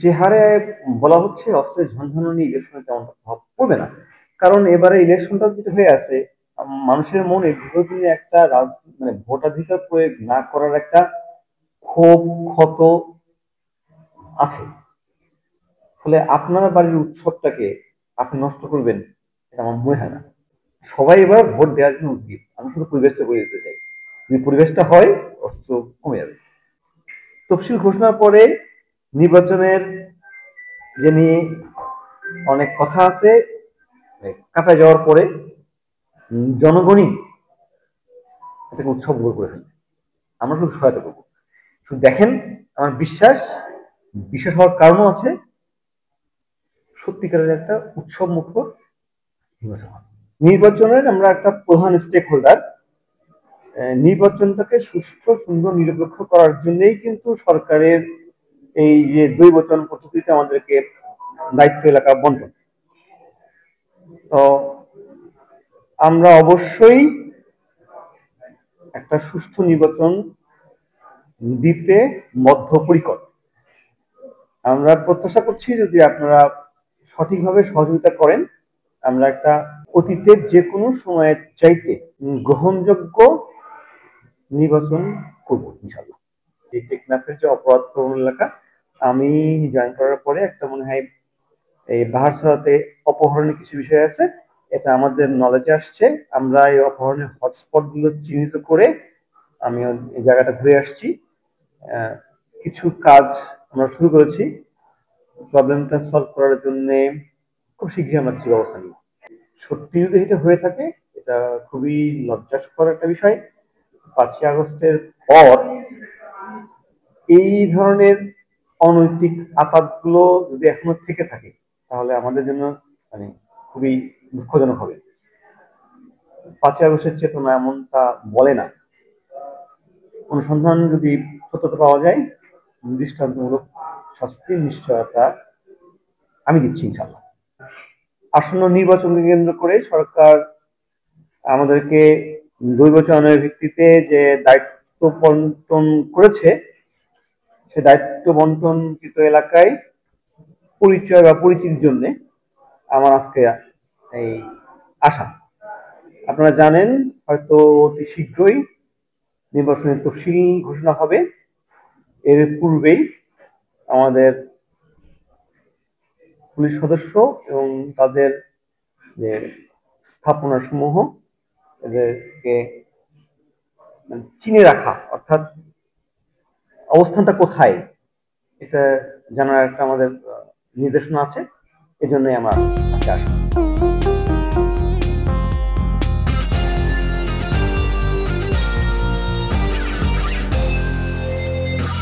যে হারে বলা হচ্ছে অস্ত্রের ঝনঝনানি ইলেকশনে তেমন প্রভাব পড়বে না, কারণ এবারে ইলেকশনটা যেটা হয়ে আছে, মানুষের মনে দীর্ঘদিনে একটা মানে ভোটাধিকার প্রয়োগ না করার একটা ক্ষোভ ক্ষত আছে। ফলে আপনার বাড়ির উৎসবটাকে আপনি নষ্ট করবেন, এটা আমার মনে হয় না। সবাই এবার ভোট দেওয়ার জন্য উদ্গ্রীব। আমি শুধু পরিবেশটা করে দিতে চাই, যদি পরিবেশটা হয় অস্ত্র কমে যাবে। তফসিল ঘোষণার পরে নির্বাচনের যে নিয়ে অনেক কথা আছে, কাটা যাওয়ার পরে জনগণই এটাকে উৎসব করে ফেলবে। আমরা শুধু সহায়তা করবো। শুধু দেখেন, আমার বিশ্বাস বিশ্বাস হওয়ার কারণও আছে, সত্যিকারের একটা উৎসব মুখর নির্বাচন। নির্বাচনের আমরা একটা প্রধান স্টেক হোল্ডার। নির্বাচনটাকে সুষ্ঠু সুন্দর নিরপেক্ষ করার জন্যই কিন্তু সরকারের এই যে দ্বৈবচন পদ্ধতিতে আমাদেরকে দায়িত্ব এলাকা বন্টন। তো আমরা অবশ্যই একটা সুষ্ঠু নির্বাচন দিতে বদ্ধপরিকর। আমরা প্রত্যাশা করছি যদি আপনারা সঠিকভাবে সহযোগিতা করেন, আমরা একটা অতীতের যে কোনো সময়ের চাইতে গ্রহণযোগ্য নির্বাচন করব ইনশাল্লাহ। এই টেকনাফের যে অপরাধ প্রবণ এলাকা, আমি জয়েন করার পরে একটা মনে হয় এই বাহারছড়াতে অপহরণের কিছু বিষয় আছে, এটা আমাদের নলেজে আসছে। আমরা এই অপহরণের হটস্পট গুলো চিহ্নিত করে আমি এই জায়গাটা ঘুরে আসছি। কিছু কাজ আমরা শুরু করেছি প্রবলেমটা সলভ করার জন্য। খুব শীঘ্রই আমরা কিছু ব্যবস্থা নিব। সত্যি যদি এটা হয়ে থাকে, এটা খুবই লজ্জাস্কর একটা বিষয়। 5ই আগস্টের পর এই ধরনের অনৈতিক আঘাতগুলো যদি এখনো থেকে থাকে, তাহলে আমাদের জন্য মানে খুবই দুঃখজনক হবে। 5ই আগস্টের চেতনা এমনটা বলে না। অনুসন্ধান যদি সত্যতা পাওয়া যায়, দৃষ্টান্তমূলক শাস্তির নিশ্চয়তা আমি দিচ্ছি ইনশাল্লাহ। আসন্ন নির্বাচনকে কেন্দ্র করে সরকার আমাদেরকে দ্বৈবচনের ভিত্তিতে যে দায়িত্ব বন্টন করেছে, সে দায়িত্ব বন্টনকৃত এলাকায় পরিচয় বা পরিচিতির জন্য আমার আজকে এই আশা। আপনারা জানেন হয়তো অতি শীঘ্রই নির্বাচনের তফসিল ঘোষণা হবে। এর পূর্বেই আমাদের পুলিশ সদস্য এবং তাদের যে স্থাপনা সমূহ, এদেরকে চিনে রাখা, অর্থাৎ অবস্থানটা কোথায় এটা জানার একটা আমাদের নির্দেশনা আছে। এই জন্যই আমার আজকে আসা।